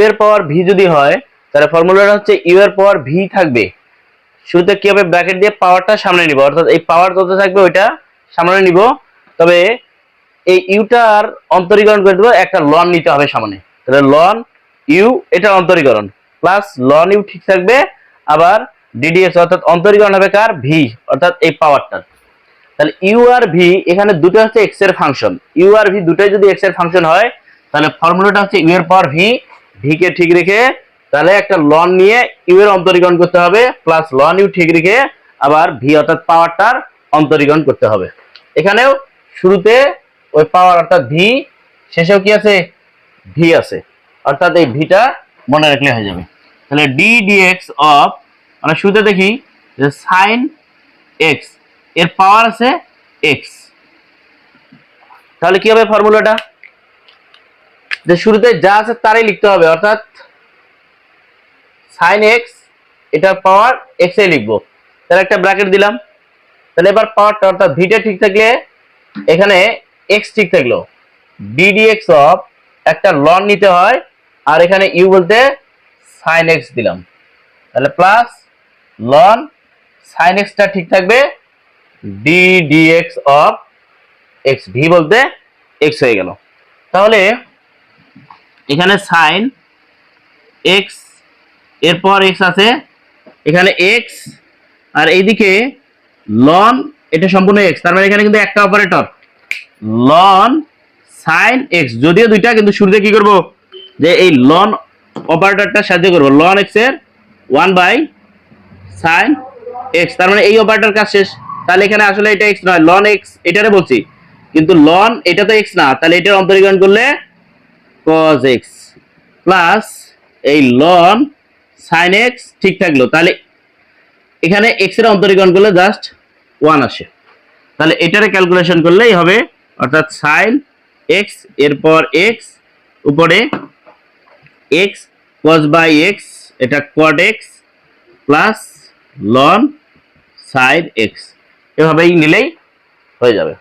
এর পাওয়ার ভি যদি হয় তাহলে ফর্মুলাটা হচ্ছে ইউ এর পাওয়ার ভি থাকবে, শুরুতে কি হবে ব্র্যাকেট দিয়ে পাওয়ারটা সামনে নিব, অর্থাৎ এই পাওয়ার যত থাকবে ওইটা সামনে নিব, তবে এই ইউটার অন্তরীকরণ করে দেবো, একটা লন নিতে হবে সামনে, তাহলে লন ইউ এটা অন্তরীকরণ প্লাস লন ইউ ঠিক থাকবে, আবার ডিডিএক্স অর্থাৎ অন্তরীকরণ হবে কার ভি অর্থাৎ এই পাওয়ারটার। তাহলে ইউ আর ভি এখানে দুটো হচ্ছে এক্স এর ফাংশন, ইউ আর ভি দুটোই যদি এক্স এর ফাংশন হয় তাহলে ফর্মুলাটা হচ্ছে ইউ এর পাওয়ার ভি, ভি কে ঠিক রেখে তাহলে একটা লন নিয়ে ইউ এর অন্তরীকরণ করতে হবে প্লাস লন ইউ ঠিক রেখে আবার ভি অর্থাৎ পাওয়ারটার অন্তরীকরণ করতে হবে। এখানেও শুরুতে ওই পাওয়ার অর্থাৎ ভি, শেষেও কি আছে ভি আছে, অর্থাৎ এই ভিটা মনে রাখলে হয়ে যাবে। তাহলে ডি ডিএক্স অফ, আমরা শুরুতে দেখি যে সাইন এক্স এর পাওয়ার আছে এক্স, তাহলে কি হবে ফর্মুলাটা, যে শুরুতে যা আছে তারই লিখতে হবে, অর্থাৎ সাইন এক্স এটার পাওয়ার এক্স এ লিখবো, তাহলে একটা ব্র্যাকেট দিলাম, তাহলে এবার পাওয়ারটা অর্থাৎ ভিটা ঠিক থাকলে এখানে এক্স ঠিক থাকলো, ডিডিএক্স অফ একটা লন নিতে হয় আর এখানে ইউ বলতে সাইন এক্স দিলাম, তাহলে প্লাস লন সাইন এক্সটা ঠিক থাকবে, ডিডিএক্স অফ এক্স, ভি বলতে এক্স হয়ে গেল। তাহলে এখানে সাইন এক্স এরপর এক্স আছে, এখানে এক্স আর এইদিকে লন এটা সম্পূর্ণ এক্স, তার মানে এখানে কিন্তু একটা অপারেটর লন সাইন এক্স, যদিও দুইটা, কিন্তু শুরুতে কি করব যে এই লন অপারেটরটা সাহায্য করব, লন এক্স এর 1 বাই সাইন এক্স, তার মানে এই অপারেটর কাজ শেষ। তাহলে এখানে আসলে এটা এক্স নয়, লন এক্স এটারে বলছি, কিন্তু লন এটা তো এক্স না, তাহলে এটার অন্তরীকরণ করলে cos x প্লাস এই লন sin x ঠিক থাকলো, তাহলে এখানে x এর অন্তরীকরণ করলে জাস্ট 1 আসে, তাহলে এটারে ক্যালকুলেশন করলেই হবে, অর্থাৎ sin x এরপর x উপরে x cos বাই x এটা cot x plus loan sin x, এভাবেই নিলেই হয়ে যাবে।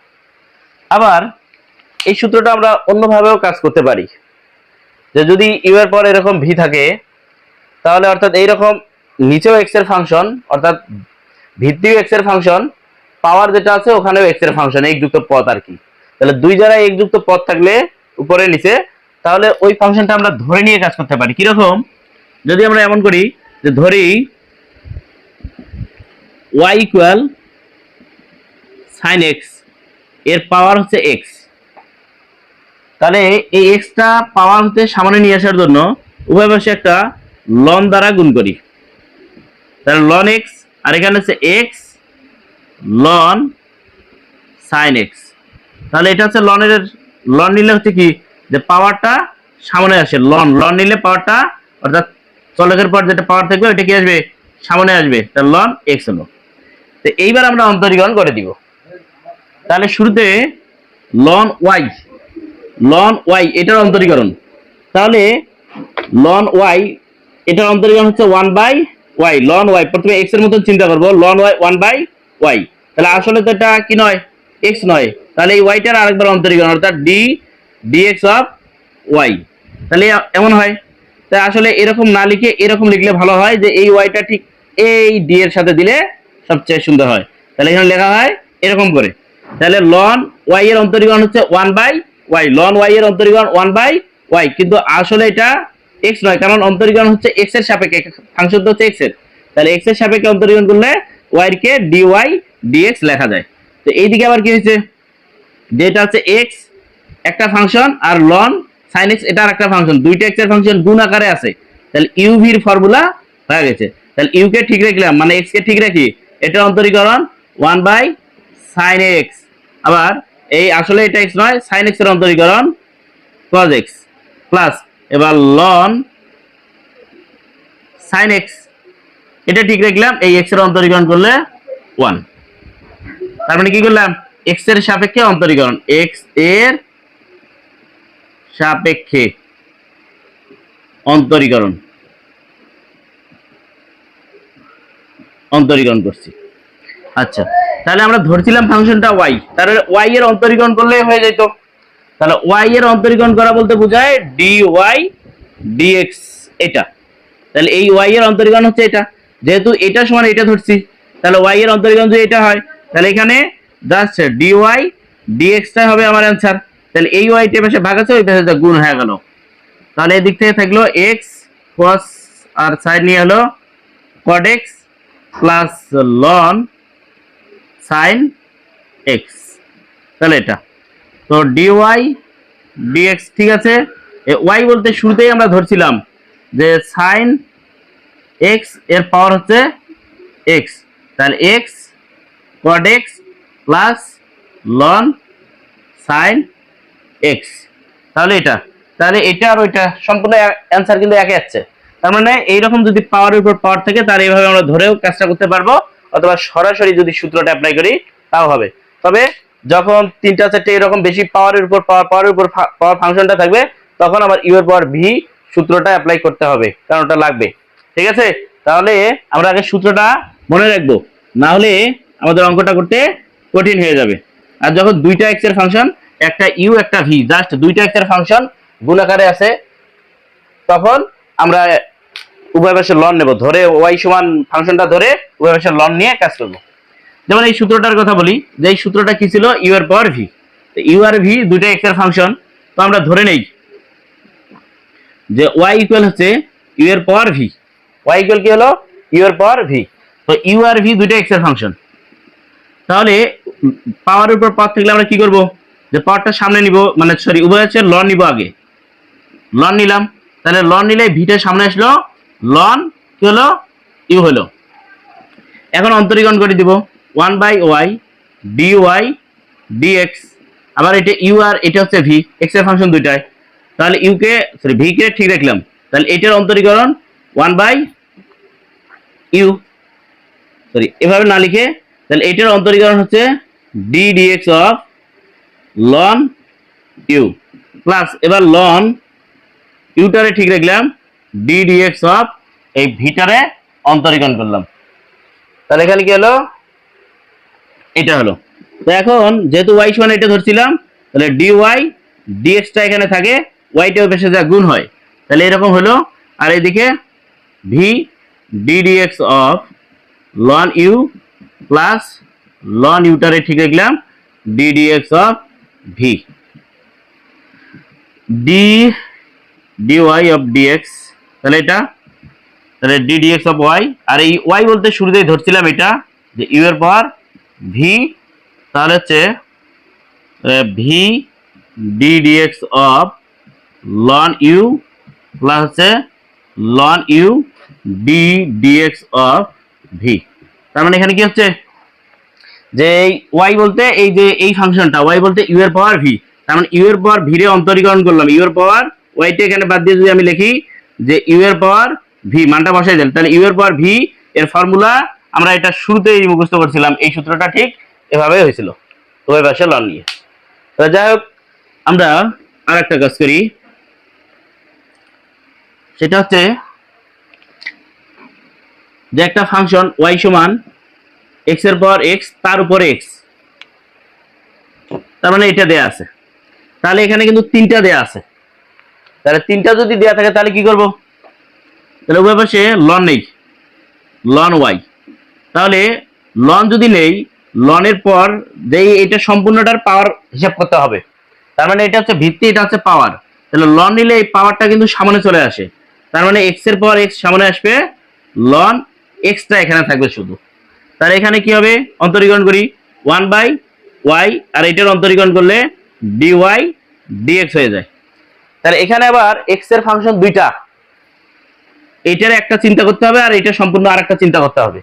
আবার এই সূত্রটা আমরা অন্যভাবেও কাজ করতে পারি, যে যদি ইউ এর পর এরকম ভি থাকে তাহলে অর্থাৎ এইরকম নিচেও এক্স এর ফাংশন, অর্থাৎ ভিত্তিও এক্স এর ফাংশন, পাওয়ার যেটা আছে ওখানেও এক্স এর ফাংশন, এক যুক্ত পদ আর কি, তাহলে দুই জায়গায় এক যুক্ত পদ থাকলে উপরে নিচে, তাহলে ওই ফাংশনটা আমরা ধরে নিয়ে কাজ করতে পারি। কিরকম, যদি আমরা এমন করি যে ধরি y ইকুয়াল সাইন এক্স এর পাওয়ার হচ্ছে এক্স, তাহলে এই এক্সটা পাওয়ার হতে সামনে নিয়ে আসার জন্য উভয় পাশে একটা লন দ্বারা গুণ করি, তাহলে লন এক্স আর এখানে হচ্ছে এক্স লন সাইন এক্স, তাহলে এটা হচ্ছে লনের লন নিলে হচ্ছে কি যে পাওয়ারটা সামনে আসে, লন লন নিলে পাওয়ারটা অর্থাৎ চলকের পর যেটা পাওয়ার থাকবে ওইটা কি আসবে সামনে আসবে, তাহলে লন এক্স হলো। তো এইবার আমরা অন্তরীকরণ করে দিব, তাহলে শুরুতে লন ওয়াই এটার অন্তরীকরণ, তাহলে লন ওয়াই এটার অন্তরীকরণ হচ্ছে 1 বাই ওয়াই, লন ওয়াই প্রথমে এক্স এর মতন চিন্তা করব, লন ওয়াই 1 বাই ওয়াই, তাহলে আসলে তো এটা কি নয় এক্স নয়, তাহলে এই ওয়াইটার আরেকবার অন্তরীকরণ অর্থাৎ ডি ডিএক্স অফ ওয়াই, তাহলে এমন হয়, তাই আসলে এরকম না লিখে এরকম লিখলে ভালো হয়, যে এই ওয়াইটা ঠিক এই ডি এর সাথে দিলে সবচেয়ে সুন্দর হয়, তাহলে এখানে লেখা হয় এরকম করে, তাহলে লন ওয়াই এর অন্তরীকরণ হচ্ছে 1 বাই ওয়াই, লন ওয়াই এর অন্তরীকরণ 1 বাই ওয়াই, কিন্তু আসলে এটা এক্স নয়, কারণ অন্তরীকরণ হচ্ছে এক্স এর সাপেক্ষে, ফাংশন তো হচ্ছে এক্স এর, তাহলে এক্স এর সাপেক্ষে অন্তরীকরণ করলে ওয়াই কে ডিওয়াই ডিএক্স লেখা যায়। তো এইদিকে আবার কি হয়েছে, যেটা হচ্ছে এক্স একটা ফাংশন আর লন সাইন এক্স এটা আরেকটা ফাংশন, দুইটা এক্স এর ফাংশন গুণ আকারে আছে, তাহলে ইউ ভির ফর্মুলা হয়ে গেছে, তাহলে ইউ কে ঠিক রাখলাম মানে এক্স কে ঠিক রাখি, এটা অন্তরীকরণ 1 বাই সাইন এক্স, আবার এই আসলে এটা এক্স নয় সাইন এক্স এর অন্তরীকরণ cos x প্লাস এবার লন সাইন এক্স এটা ঠিক রাখলাম, এই এক্স এর অন্তরীকরণ করলে 1, তার মানে কি করলাম এক্স এর সাপেক্ষে অন্তরীকরণ, এক্স এর সাপেক্ষে অন্তরীকরণ করছি। আচ্ছা, তাহলে আমরা ধরছিলাম ফাংশনটা ওয়াই, তাহলে ওয়াই এর অন্তরীকরণ করলে হয়ে যেত, তাহলে ওয়াই এর অন্তরীকরণ করা বলতে বোঝায় ডি ওয়াই ডিএক্স এটা। তাহলে এই ওয়াই এর অন্তরীকরণ হচ্ছে এটা, যেহেতু এটা সমান এটা ধরছি, তাহলে ওয়াই এর অন্তরীকরণ যদি এটা হয়, তাহলে এখানে জাস্ট ডিওয়াই ডিএক্সটা হবে আমার অ্যান্সার। তাহলে এই ওয়াই টা পাশে ভাগ আছে, ওই পাশে গুণ হয়ে গেল। তাহলে এদিক থেকে থাকলো এক্স কস আর সাইন নিয়ে হলো cot x plus loan sine x. তাহলে এটা তো ডিওয়াই ডিএক্স ঠিক আছে। ওয়াই বলতে শুরুতেই আমরা ধরছিলাম যে সাইন এক্স এর পাওয়ার হচ্ছে এক্স, তাহলে x cot x plus loan sine x. তাহলে এটা, তাহলে এটা আর ওইটা সম্পূর্ণ অ্যান্সার কিন্তু একই আসছে। তার মানে এইরকম যদি পাওয়ারের উপর পাওয়ার থাকে তাহলে এইভাবে আমরা ধরেও কাজটা করতে পারবো, অথবা সরাসরি যদি সূত্রটা অ্যাপ্লাই করি তাও হবে। তবে যখন তিনটা চারটে এরকম বেশি পাওয়ারের উপর পাওয়ারের উপর পাওয়ার ফাংশনটা থাকবে, তখন আবার ইউ এর পাওয়ার ভি সূত্রটা অ্যাপ্লাই করতে হবে, কারণ ওটা লাগবে। ঠিক আছে, তাহলে আমরা আগে সূত্রটা মনে রাখবো, না হলে আমাদের অঙ্কটা করতে কঠিন হয়ে যাবে। আর যখন দুইটা এক্স এর ফাংশন, একটা ইউ একটা ভি, জাস্ট দুইটা এক্স এর ফাংশন গুণ আকারে আছে, তখন আমরা উভয় পাশে লন নেব, ধরে ওয়াই সমান ফাংশনটা ধরে উভয় পাশে লন নিয়ে কাজ করব। যেমন এই সূত্রটার কথা বলি, যে এই সূত্রটা কি ছিল, ইউ এর পাওয়ার ভি। ইউ আর ভি দুইটা এক্স এর ফাংশন, তো আমরা ধরে নেই যে ওয়াই ইকুয়াল হচ্ছে ইউ এর পাওয়ার ভি। ওয়াই ইকুয়াল কি হলো, ইউ এর পাওয়ার ভি। তো ইউ আর ভি দুইটা এক্স এর ফাংশন, তাহলে পাওয়ারের উপর পাওয়ার থাকলে আমরা কি করব, যে পাওয়ারটা সামনে নিব, মানে সরি উভয় হচ্ছে লন নিব, আগে লন নিলাম, তাহলে লন নিলে ভিটা সামনে আসলো, লন কি হলো, ইউ হলো। এখন অন্তরীকরণ করে দিব, 1/y dy dx, আবার এটা ইউ আর এটা হচ্ছে ভি, এক্স এর ফাংশন দুইটাই, তাহলে ইউ কে সরি ভি কে ঠিক রাখলাম, তাহলে এটার অন্তরীকরণ 1/u, সরি এভাবে না লিখে, তাহলে এটার অন্তরীকরণ হচ্ছে d dx of ln u plus, এবার লন ইউটারে ঠিক রাখলাম, ডি ডিএক্স অফ এই ভিটারে অন্তরীকরণ করলাম। তাহলে এখানে কি হলো, এটা হলো। তো এখন যেহেতু ওয়াই সমান এটা ধরছিলাম, তাহলে ডি ওয়াই ডিএক্সটা এখানে থাকে, ওয়াইটা ওই পাশে যা গুণ হয়, তাহলে এরকম হলো। আর এদিকে v d dx of ln u plus ln ইউটারে ঠিক রাখলাম, d dx of v d dy of dx. তাহলে এটা, তাহলে ডি ডিএক্স অফ ওয়াই, আর এই ওয়াই বলতে শুরুতেই ধরছিলাম এটা যে ইউ এর পাওয়ার ভি, তাহলে হচ্ছে v d dx of ln u plus হচ্ছে ln u d dx of v. তার মানে এখানে কি হচ্ছে, যে ওয়াই বলতে এই যে এই ফাংশনটা, ওয়াই বলতে ইউ এর পাওয়ার ভি, তার মানে ইউ এর পাওয়ার ভি রে অন্তরীকরণ করলাম, ইউ এর পাওয়ার ওয়াইটা এখানে বাদ দিয়ে যদি আমি লিখি যে ইউ এর পাওয়ার ভি মানটা বসাই দেন, তাহলে ইউ এর পাওয়ার ভি এর ফর্মুলা আমরা এটা শুরুতেই মুখস্থ করছিলাম, এই সূত্রটা ঠিক এভাবে হয়েছিল ওই পাশে লন নিয়ে। যাই হোক, আমরা আর একটা কাজ করি, সেটা হচ্ছে যে একটা ফাংশন ওয়াই সমান এক্স এর পাওয়ার এক্স তার উপরে এক্স, তার মানে এটা দেয়া আছে, তাহলে এখানে কিন্তু তিনটা দেয়া আছে, তাহলে তিনটা যদি দেয়া থাকে তাহলে কি করব, তাহলে উভয় পাশে লন নেই, লন ওয়াই, তাহলে লন যদি নেই, লনের পর যে এটা সম্পূর্ণটার পাওয়ার হিসাব করতে হবে, তার মানে এটা হচ্ছে ভিত্তি, এটা হচ্ছে পাওয়ার, তাহলে লন নিলে এই পাওয়ারটা কিন্তু সামনে চলে আসে, তার মানে এক্স এর পাওয়ার এক্স সামনে আসবে, লন এক্সটা এখানে থাকবে শুধু। তাহলে এখানে কি হবে, অন্তরীকরণ করি 1/y, আর এটার অন্তরীকরণ করলে dy dx হয়ে যায়। তাহলে এখানে আবার এক্স এর ফাংশন দুইটা, এটার একটা চিন্তা করতে হবে আর এটা সম্পূর্ণ আরেকটা চিন্তা করতে হবে,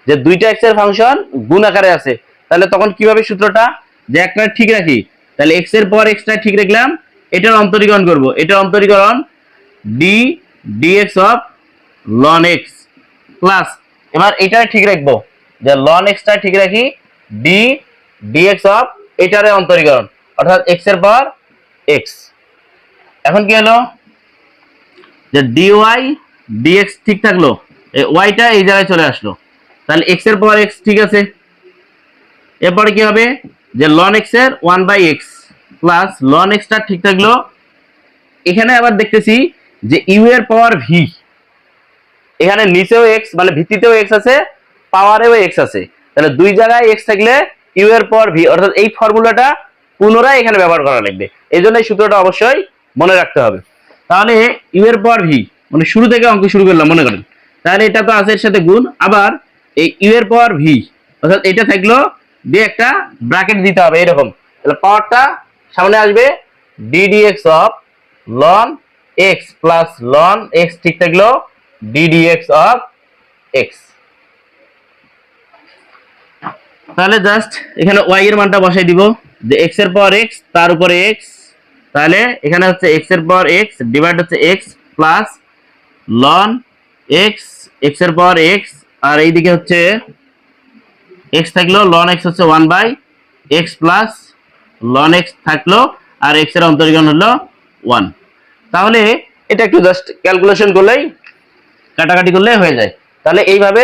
যে দুইটা এক্স এর ফাংশন গুণ আকারে আছে, তাহলে তখন কিভাবে সূত্রটা, যে একটা ঠিক রাখি, তাহলে এক্স এর পর এক্সটা ঠিক রাখলাম, এটার অন্তরীকরণ করব, এটার অন্তরীকরণ d dx of ln x plus, এবার এটা ঠিক রাখবো, যে লন এক্সটা ঠিক রাখি, ডি ডিএক্স অফ এটারে অন্তরীকরণ, অর্থাৎ এক্স এর পাওয়ার এক্স। এখন কি হলো, যে ডিওয়াই ডিএক্স ঠিক থাকলো, এই ওয়াইটা এই জায়গায় চলে আসলো, তাহলে এক্স এর পাওয়ার এক্স ঠিক আছে। এরপরে কি হবে, যে লন এক্স এর 1/x প্লাস লন এক্সটা ঠিক থাকলো, এখানে আবার দেখতেছি যে ইউ এর পাওয়ার ভি, এখানে নিচেও এক্স মানে ভিত্তিতেও এক্স আছে, পাওয়ারেও এক্স আছে, তাহলে দুই জায়গায় এক্স থাকলে ইউ এর পর ভি, অর্থাৎ এই ফর্মুলাটা পুনরায় এখানে ব্যবহার করা লাগবে। এই জন্য এই সূত্রটা অবশ্যই মনে রাখতে হবে। তাহলে ইউ এর পর ভি মানে শুরু থেকে অঙ্ক শুরু করলাম মনে করেন, তাহলে এটা তো আছে এর সাথে গুণ, আবার এই ইউ এর পর ভি অর্থাৎ এটা থাকলো দিয়ে একটা ব্র্যাকেট দিতে হবে এরকম, তাহলে পাওয়ারটা সামনে আসবে ddx of ln x plus loan x ঠিক থাকলো ddx অফ এক্স। তাহলে জাস্ট এখানে y এর মানটা বসাই দিব যে x এর পাওয়ার x তার উপরে x, তাহলে এখানে হচ্ছে x এর পাওয়ার x ডিভাইড হচ্ছে x plus loan x x এর পাওয়ার x, আর এইদিকে হচ্ছে x থাকলো লন x হচ্ছে 1/x প্লাস লন x থাকলো, আর x এর অন্তর্গণ হলো 1। তাহলে এটা একটু জাস্ট ক্যালকুলেশন করলেই কাটাকাটি করলে হয়ে যায়। তাহলে এইভাবে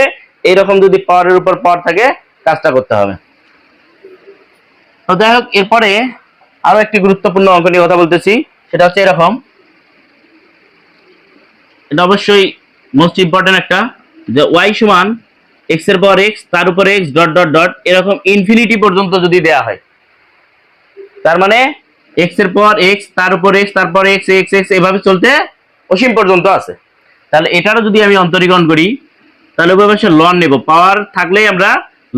এইরকম যদি পাওয়ারের উপর পাওয়ার থাকে কাজটা করতে হবে। তো যাই হোক, এরপরে আরো একটি গুরুত্বপূর্ণ অঙ্ক নিয়ে কথা বলতেছি, সেটা হচ্ছে এরকম, এটা অবশ্যই মোস্ট ইম্পর্টেন্ট একটা, যে y সমান x এর পাওয়ার x তার উপরে x ডট ডট ডট এরকম ইনফিনিটি পর্যন্ত যদি দেয়া হয়, তার মানে x এর পাওয়ার x তার উপর x তারপর x x x এভাবে চলতে অসীম পর্যন্ত আছে। তাহলে এটারও যদি আমি অন্তরীকরণ করি, তাহলে ওই পাশে লন নেব, পাওয়ার থাকলেই আমরা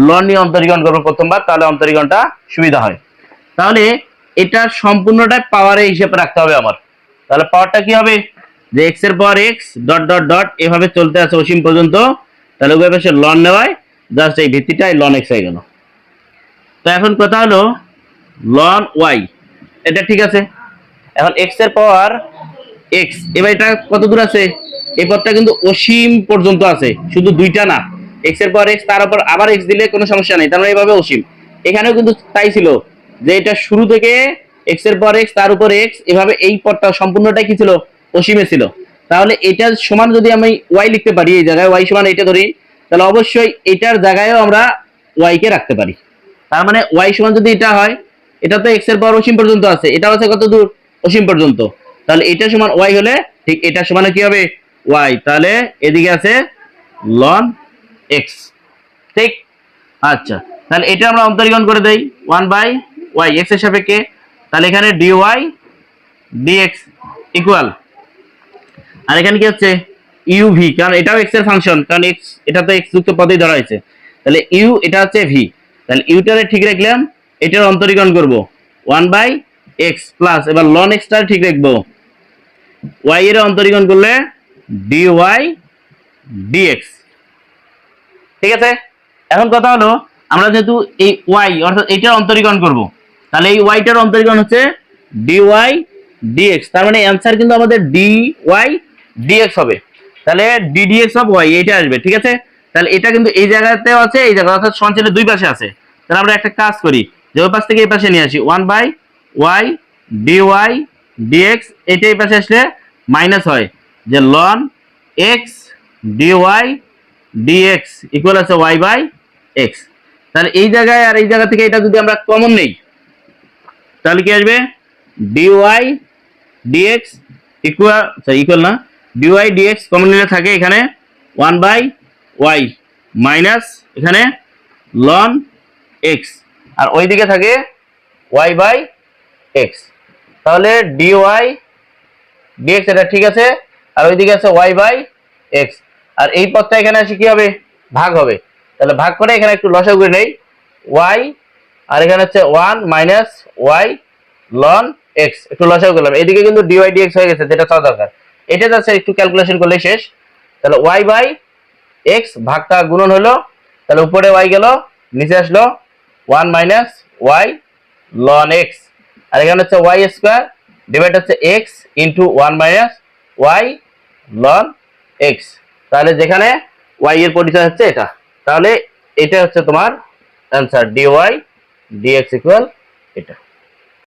লন নিয়ে অন্তরীকরণ করবো প্রথমবার, তাহলে অন্তরীকরণটা সুবিধা হয়। তাহলে এটা সম্পূর্ণটাই পাওয়ারে হিসেবে রাখতে হবে আমার। তাহলে পাওয়ারটা কি হবে, যে x এর পাওয়ার x ডট ডট ডট এভাবে চলতে আছে অসীম পর্যন্ত, তাহলে ওই পাশে লন নেওয়ায় জাস্ট এই ভিত্তিটাই লন x হয়ে গেল। তো এখন কথা হলো লন y, এটা ঠিক আছে। এখন x এর পাওয়ার x, এবার এটা কত দূর আছে, এই পদটা কিন্তু অসীম পর্যন্ত আছে, শুধু দুইটা না, x এর পাওয়ার x তার উপর আবার x দিলে কোনো সমস্যা নেই, তার মানে এইভাবে অসীম। এখানেও কিন্তু তাই ছিল যে এটা শুরু থেকে x এর পাওয়ার x তার উপর x এভাবে এই পদটা সম্পূর্ণটাই কি ছিল, অসীমে ছিল। তাহলে এটা সমান যদি আমি y লিখতে পারি, এই জায়গায় y সমান এটা ধরি, তাহলে অবশ্যই এটার জায়গায়ও আমরা y কে রাখতে পারি। তার মানে y সমান যদি এটা হয়, এটা তো x এর পাওয়ার অসীম পর্যন্ত আছে, এটা আছে কত দূর, অসীম পর্যন্ত, তাহলে এটা সমান y হলে ঠিক এটা সমান কি হবে y, তাহলে এদিকে আছে লন x, ঠিক। আচ্ছা, তাহলে এটা আমরা অন্তরীকরণ করে দেই 1/y x এর সাপেক্ষে, তাহলে এখানে dy dx ইকুয়াল, আর এখানে কি হচ্ছে uv, কারণ এটাও x এর ফাংশন, কারণ x এটা তো x যুক্ত পদেই ধরা হয়েছে, তাহলে u এটা হচ্ছে v, তাহলে ইউটারে ঠিক রাখলাম, এটার অন্তরীকরণ করব 1/x প্লাস এবার লন x টা ঠিক রাখবো, y এর অন্তরীকরণ করলে dy dx, ঠিক আছে। এখন কথা হলো আমরা যেহেতু এই y অর্থাৎ এটার অন্তরীকরণ করব, তাহলে এই y টার অন্তরীকরণ হচ্ছে dy dx, তার মানে অ্যানসার কিন্তু আমাদের dy dx হবে, তাহলে ddx অফ y এটা আসবে, ঠিক আছে। তাহলে এটা কিন্তু এই জায়গাতেও আছে, এই জায়গা অর্থাৎ সঞ্চালের দুই পাশে আছে, তাহলে আমরা একটা কাজ করি যে ওই পাশ থেকে এই পাশে নিয়ে আসি 1/y dy dx, এটা এই পাশে আসলে মাইনাস হয়, যে ln x dy dx equal আছে y/x। তাহলে এই জায়গায় আর এই জায়গা থেকে এটা যদি আমরা কমন নেই, তাহলে কি আসবে dy dx ইকুয়াল না, dy dx কমন নিলে থাকে এখানে 1/y মাইনাস এখানে লন x, আর ওইদিকে থাকে y/x, তাহলে dy dx এটা ঠিক আছে, আর ওইদিকে আছে y/x, আর এই পদটা এখানে আসে কি হবে, ভাগ হবে, তাহলে ভাগ করে এখানে একটু লসাগু করে নেই y, আর এখানে হচ্ছে 1 মাইনাস y লন x, একটু লসাগু করলাম, এদিকে কিন্তু dy dx হয়ে গেছে, যেটা চাওয়া দরকার, এটা যাচ্ছে একটু ক্যালকুলেশন করলে শেষ। তাহলে y/x ভাগটা গুণন হলো, তাহলে উপরে y গেল, নিচে আসলো 1 মাইনাস y লন x, আর এখানে হচ্ছে y স্কয়ার ডিভাইড হচ্ছে x into 1 minus y ln x, তাহলে যেখানে y এর পরিচয় হচ্ছে এটা, তাহলে এটা হচ্ছে তোমার অ্যানসার dy dx ইকুয়াল এটা।